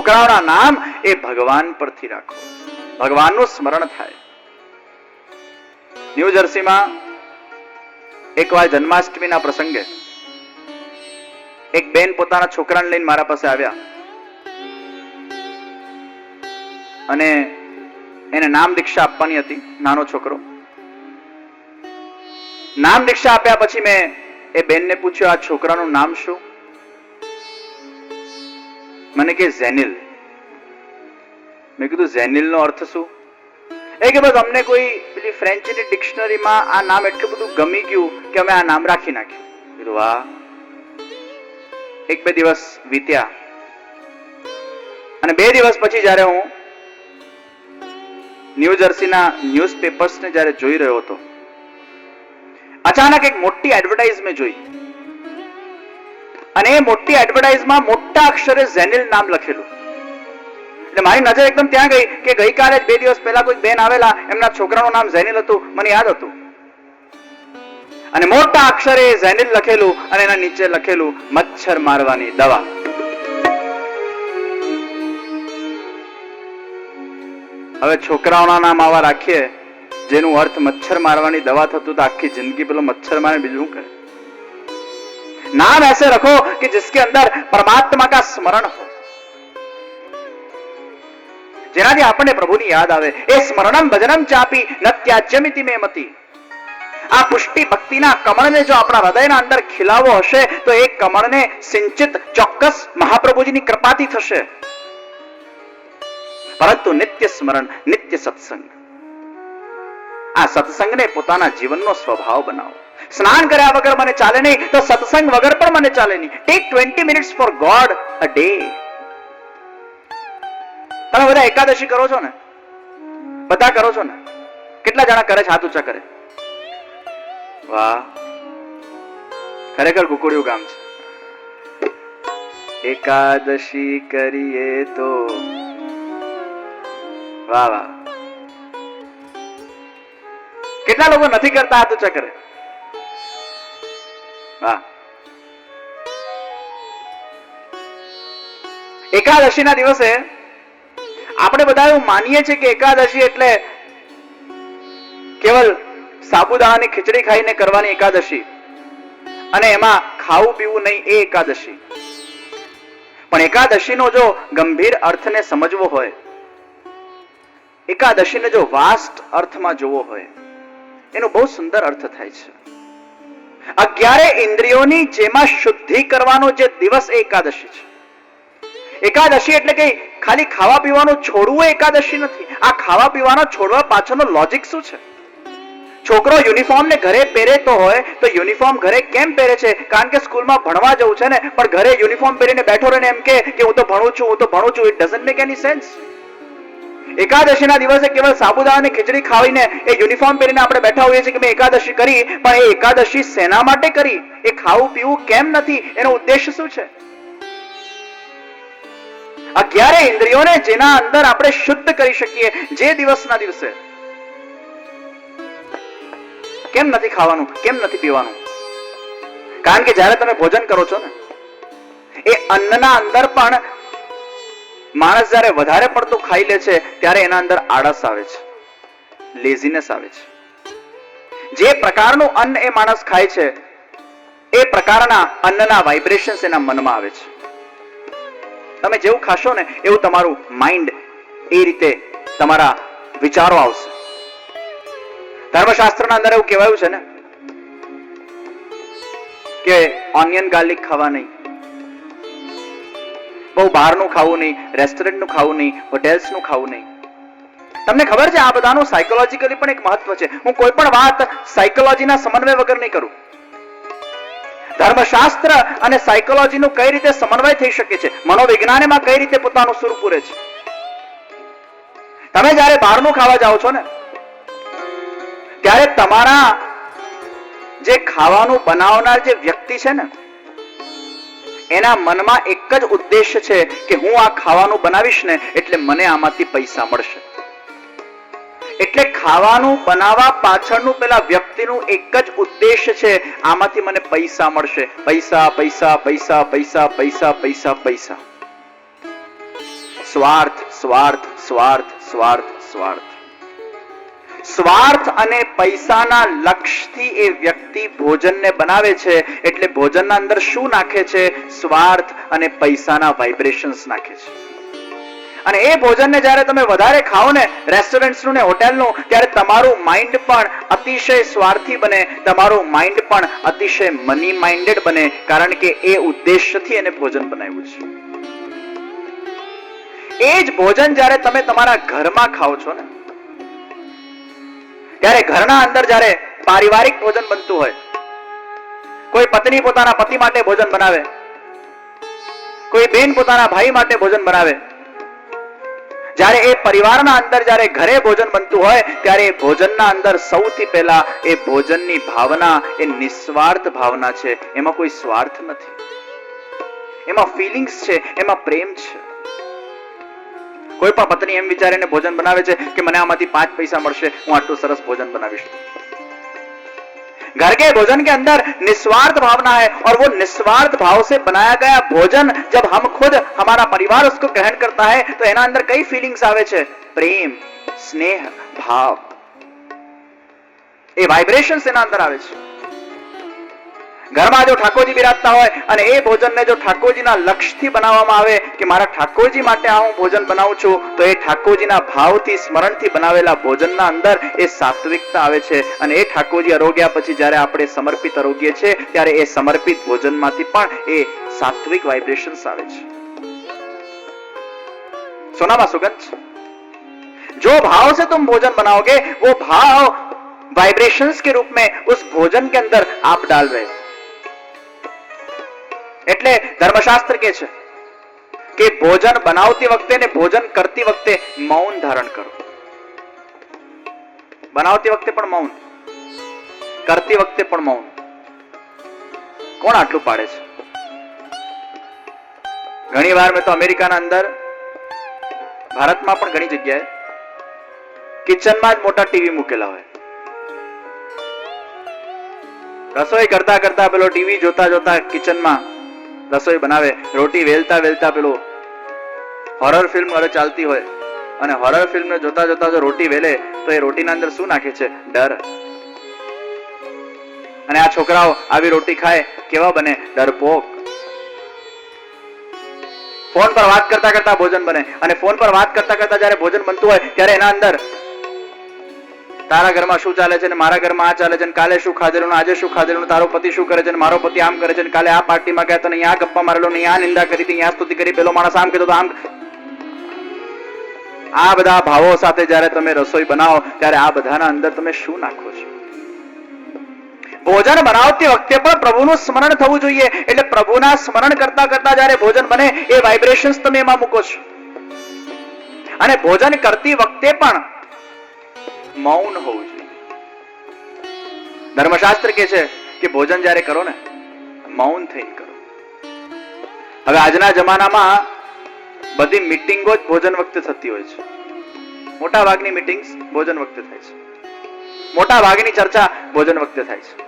છોકરાઓના નામ એ ભગવાન પરથી રાખો, ભગવાનનું સ્મરણ થાય. ન્યૂ જર્સીમાં એકવાર જન્માષ્ટમીના પ્રસંગે એક બેન પોતાના છોકરાને લઈને મારા પાસે આવ્યા અને એને નામ દીક્ષા આપવાની હતી. નાનો છોકરો. નામ દીક્ષા આપ્યા પછી મેં એ બેનને પૂછ્યું, આ છોકરાનું નામ શું? મને કે ઝેનિલ. મેં કીધું ઝેનિલ નો અર્થ શું? એ કે બસ અમને કોઈ પેલી ફ્રેન્ચની ડિક્શનરીમાં આ નામ એટલું બધું ગમી ગયું કે અમે આ નામ રાખી નાખ્યું. કીધું વાહ. એક બે દિવસ વીત્યા અને 2 દિવસ પછી જયારે હું ન્યૂ જર્સીના ન્યૂઝપેપર્સને જયારે જોઈ રહ્યો હતો, અચાનક એક મોટી એડવર્ટાઇઝ મેં જોઈ અને એ મોટી એડવર્ટાઇઝમાં મોટા અક્ષરે ઝેનિલ નામ લખેલું. એટલે મારી નજર એકદમ ત્યાં ગઈ કે ગઈકાલે જ 2 દિવસ પહેલા કોઈ બેન આવેલા, એમના છોકરાનું નામ ઝેનિલ હતું, મને યાદ હતું. અને મોટા અક્ષરે ઝેનિલ લખેલું અને એના નીચે લખેલું મચ્છર મારવાની દવા. હવે છોકરાઓના નામ આવા રાખીએ જેનું અર્થ મચ્છર મારવાની દવા થતું, તો આખી જિંદગી પેલો મચ્છર મારે બીજું કરે. नाम ऐसे रखो कि जिसके अंदर परमात्मा का स्मरण हो, જેનાથી આપણને પ્રભુની યાદ આવે. એ સ્મરણમ ભજનમ ચાપી ન ત્યાજ્યમિતિ મે મતિ. આ પુષ્ટિ ભક્તિના કમળને જો આપણા હૃદયના અંદર ખીલાવો હશે તો એ કમળને સિંચિત ચોક્કસ મહાપ્રભુજીની કૃપાથી થશે. પરંતુ નિત્ય સ્મરણ, નિત્ય સત્સંગ, આ સત્સંગને પોતાના જીવનનો સ્વભાવ બનાવો. સ્નાન કર્યા વગર મને ચાલે નહીં, તો સત્સંગ વગર પણ મને ચાલે નહીં. Take 20 minutes for God a day. તમે બધા એકાદશી કરો છો ને? બધા કરો છો ને? કેટલા જણા કરે છે? હાથ ઊંચા કરે. વાહ, ખરેખર કુકુડિયું ગામ છે. એકાદશી કરીએ તો વાહ વાહ. કેટલા લોકો નથી કરતા? હાથ ઊંચા કરે. વાહ. એકાદશી ના દિવસે આપણે બધા એવું માનીએ છીએ કે એકાદશી એટલે કેવલ સાબુદાણાની ખીચડી ખાઈને કરવાની એકાદશી અને એમાં ખાવું પીવું નહીં, એ એકાદશી. પણ એકાદશીનો જો ગંભીર અર્થને સમજવો હોય, એકાદશીને જો વાસ્ટ અર્થમાં જોવો હોય, એનો બહુ સુંદર અર્થ થાય છે. 11 ઇન્દ્રિયોની જેમાં શુદ્ધિ કરવાનો જે દિવસ એ એકાદશી છે. એકાદશી એટલે કે ખાલી ખાવા પીવાનું છોડવું એકાદશી નથી. આ ખાવા પીવાનો છોડવા પાછળનો લોજિક શું છે? છોકરો યુનિફોર્મ ને ઘરે પહેરે તો હોય તો યુનિફોર્મ ઘરે કેમ પહેરે છે? કારણ કે સ્કૂલમાં ભણવા જવું છે ને, પણ ઘરે યુનિફોર્મ પહેરીને બેઠો રહીને એમ કે હું તો ભણું છું, હું તો ભણું છું. It doesn't make any sense. એકાદશીના દિવસે કેવલ સાબુદાણાની ખીચડી ખાવીને એ યુનિફોર્મ પહેરીને આપણે બેઠા હોઈએ છીએ કે મેં એકાદશી કરી, પણ એ એકાદશી શેના માટે કરી? એ ખાવું પીવું કેમ નથી? એનો ઉદ્દેશ શું છે? 11 ઇન્દ્રિયોને જેના અંદર આપણે શુદ્ધ કરી શકીએ, જે દિવસના દિવસે કેમ નથી ખાવાનું, કેમ નથી પીવાનું? કારણ કે જ્યારે તમે ભોજન કરો છો ને, એ અન્નના અંદર પણ માણસ જ્યારે વધારે પડતું ખાઈ લે છે ત્યારે એના અંદર આળસ આવે છે, લેઝીનેસ આવે છે. જે પ્રકારનું અન્ન એ માણસ ખાય છે એ પ્રકારના અન્નના વાઇબ્રેશન્સ એના મનમાં આવે છે. તમે જેવું ખાશો ને એવું તમારું માઇન્ડ એ રીતે તમારા વિચારો આવશે. ધર્મશાસ્ત્રના અંદર એવું કહેવાયું છે ને કે ઓનિયન ગાર્લિક ખાવા નહીં, બહુ બહારનું ખાવું નહીં, રેસ્ટોરન્ટનું ખાવું નહીં, હોટેલ્સનું ખાવું નહીં. તમને ખબર છે આ બધાનું સાયકોલોજીકલી પણ એક મહત્વ છે. હું કોઈ પણ વાત સાયકોલોજીના સમન્વય વગર નહીં કરું. ધર્મશાસ્ત્ર અને સાયકોલોજીનું કઈ રીતે સમન્વય થઈ શકે છે, મનોવિજ્ઞાન એમાં કઈ રીતે પોતાનું સુર પૂરે છે. તમે જ્યારે બહારનું ખાવા જાઓ છો ને ત્યારે તમારા જે ખાવાનું બનાવનાર જે વ્યક્તિ છે ને એના મનમાં એક જ ઉદ્દેશ્ય છે કે હું આ ખાવાનું બનાવીશ ને એટલે મને આમાંથી પૈસા મળશે. એટલે ખાવાનું બનાવવા પાછળનું પેલા વ્યક્તિનું એક જ ઉદ્દેશ્ય છે, આમાંથી મને પૈસા મળશે. પૈસા પૈસા પૈસા પૈસા પૈસા પૈસા પૈસા. સ્વાર્થ સ્વાર્થ સ્વાર્થ સ્વાર્થ સ્વાર્થ. સ્વાર્થ અને પૈસાના લક્ષ્યથી એ વ્યક્તિ ભોજનને બનાવે છે. એટલે ભોજનના અંદર શું નાખે છે? સ્વાર્થ અને પૈસાના વાઇબ્રેશન્સ નાખે છે. અને એ ભોજનને જ્યારે તમે વધારે ખાઓ ને, રેસ્ટોરન્ટ્સનું ને હોટેલનું, ત્યારે તમારું માઇન્ડ પણ અતિશય સ્વાર્થી બને, તમારું માઇન્ડ પણ અતિશય મની માઇન્ડેડ બને, કારણ કે એ ઉદ્દેશ્યથી એને ભોજન બનાવ્યું છે. એ જ ભોજન જ્યારે તમે તમારા ઘરમાં ખાઓ છો ને, ત્યારે ઘરના અંદર જ્યારે પારિવારિક ભોજન બનતું હોય, કોઈ પત્ની પોતાના પતિ માટે ભોજન બનાવે, કોઈ બેન પોતાના ભાઈ માટે ભોજન બનાવે, જ્યારે એ પરિવારના અંદર જ્યારે ઘરે ભોજન બનતું હોય, ત્યારે એ ભોજનના અંદર સૌથી પહેલા એ ભોજનની ભાવના એ નિસ્વાર્થ ભાવના છે. એમાં કોઈ સ્વાર્થ નથી, એમાં ફિલિંગ્સ છે, એમાં પ્રેમ છે. કોઈ પણ પત્ની એમ વિચારીને ભોજન બનાવે છે કે મને આમાંથી 5 પૈસા મળશે, હું આટલું સરસ ભોજન બનાવીશ. घर के भोजन के अंदर निस्वार्थ भावना है, और वो निस्वार्थ भाव से बनाया गया भोजन जब हम खुद, हमारा परिवार उसको ग्रहण करता है, तो एना अंदर कई फीलिंग्स आवे छे, प्रेम, स्नेह, भाव, ए वाइब्रेशंस एना अंदर आवे छे. ઘરમાં જો ઠાકોરજી બિરાજતા હોય અને એ ભોજનને જો ઠાકોરજીના લક્ષ્યથી બનાવવામાં આવે કે મારા ઠાકોરજી માટે આ હું ભોજન બનાવું છું, તો એ ઠાકોરજીના ભાવથી, સ્મરણથી બનાવેલા ભોજનના અંદર એ સાત્વિકતા આવે છે. અને એ ઠાકોરજી આરોગ્યા પછી જ્યારે આપણે સમર્પિત આરોગ્ય છે, ત્યારે એ સમર્પિત ભોજનમાંથી પણ એ સાત્વિક વાઇબ્રેશન્સ આવે છે. सोना सुगंध, जो भाव से तुम भोजन बनाओगे वो भाव वाइब्रेशंस के रूप में उस भोजन के अंदर आप डाल रहे. એટલે ધર્મશાસ્ત્ર કહે છે કે ભોજન બનાવતી વખતે ને ભોજન કરતી વખતે મૌન ધારણ કરો. બનાવતી વખતે પણ મૌન, કરતી વખતે પણ મૌન. કોણ આટલું પાડે છે? ઘણી વાર મેં તો અમેરિકાના અંદર, ભારતમાં પણ ઘણી જગ્યાએ કિચનમાં જ મોટા ટીવી મૂકેલા હોય. રસોઈ કરતા કરતા પેલો ટીવી જોતા જોતા કિચનમાં રસોઈ બનાવે, રોટી વેલતા વેલતા પેલો હોરર ફિલ્મ હવે ચાલતી હોય, અને હોરર ફિલ્મ જોતા જોતા જો રોટી વેલે તો એ રોટીના અંદર શું નાખે છે? ડર. અને આ છોકરાઓ આવી રોટી ખાય કેવા બને? ડરપોક. ફોન પર વાત કરતા કરતા ભોજન બને, અને ફોન પર વાત કરતા કરતા જ્યારે ભોજન બનતું હોય ત્યારે એના અંદર તારા ઘરમાં શું ચાલે છે, ને મારા ઘરમાં આ ચાલે છે, ને કાલે શું ખાધેલું, ને આજે શું ખાધેલું, તારો પતિ શું કરે છે, ને મારો પતિ આમ કરે છે, ને કાલે આ પાર્ટીમાં ગયા તો અહીંયા ગપ્પા મારેલો, ને આ નિંદા કરી હતી, અહીંયા સ્તુતિ કરી, પેલો માણસ આમ કીધું તો આમ. આ બધા ભાવો સાથે જ્યારે તમે રસોઈ બનાવો ત્યારે આ બધાના અંદર તમે શું નાખો છો? ભોજન બનાવતી વખતે પણ પ્રભુનું સ્મરણ થવું જોઈએ. એટલે પ્રભુના સ્મરણ કરતા કરતા જ્યારે ભોજન બને એ વાઇબ્રેશન્સ તમે એમાં મૂકો છો. અને ભોજન કરતી વખતે પણ મૌન હોવું જોઈએ. ધર્મશાસ્ત્ર કહે છે કે ભોજન જ્યારે કરો ને, મૌન થઈને કરો. હવે આજના જમાનામાં બધી મીટિંગો જ ભોજન વખતે થતી હોય છે. મોટા ભાગની મીટિંગ્સ ભોજન વખતે થાય છે. મોટા ભાગની ચર્ચા ભોજન વખતે થાય છે.